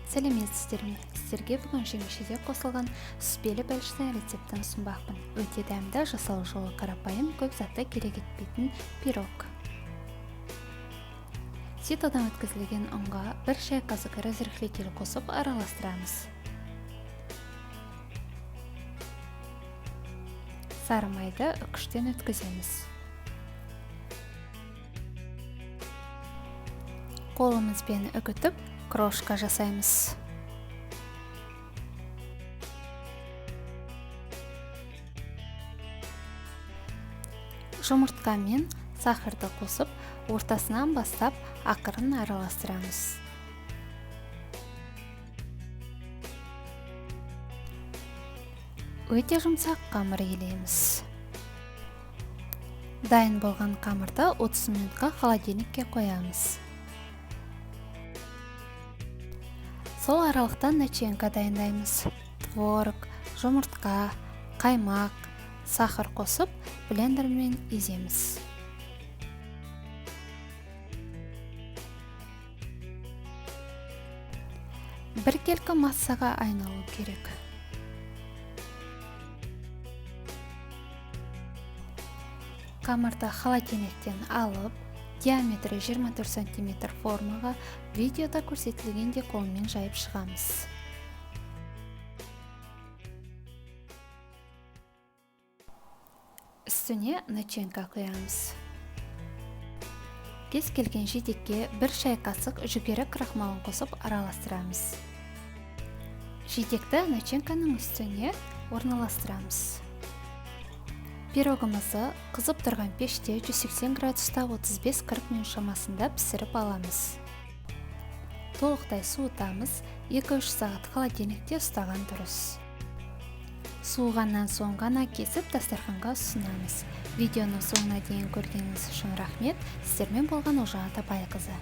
Сәлеметсіздер ме? Сіздерге бүгін жемешеде қосылған сүзбелі бәліштің рецептін ұсынбақпын. Өте дәмді, жасалу жолы қарапайым, көп затты керек етпейтін пирог. Ситодан өткізілген ұнға 1 шай қасық разрыхлитель қосып араластырамыз. Сары майды үкіштен өткіземіз. Қолымызбен үгітіп, крошка жасаймыз. Жұмыртқа мен сахарды қосып, ортасынан бастап ақырын араластырамыз. Өте жұмсақ қамыр елейміз. Дайын болған қамырды 30 минутқа холодильникке қоямыз. Сол аралықтан начинка дайындаймыз. Творог, жұмыртқа, қаймақ, сахар қосып, блендермен еземіз. Біркелкі массаға айналу керек. Қамырды холодильниктен алып, диаметрі 24 см формаға видеода көрсетілгенде қолмен жайып шығамыз. Үстіне начинка құямыз. Кез келген жидекке 1 шай қасық жүгері крахмалын қосып араластырамыз. Жидекті начинканың үстіне орналастырамыз. Пирогымызды қызып тұрған пеште 180 градуста 35-40 минут шамасында пісіріп аламыз. Толықтай суытамыз, 2-3 сағат холодильникте ұстаған дұрыс. Суығаннан соң ғана кесіп дастарханға ұсынамыз. Видеоны соңына дейін көргеніңіз үшін рахмет. Сіздермен болған Олжан Атабайқызы.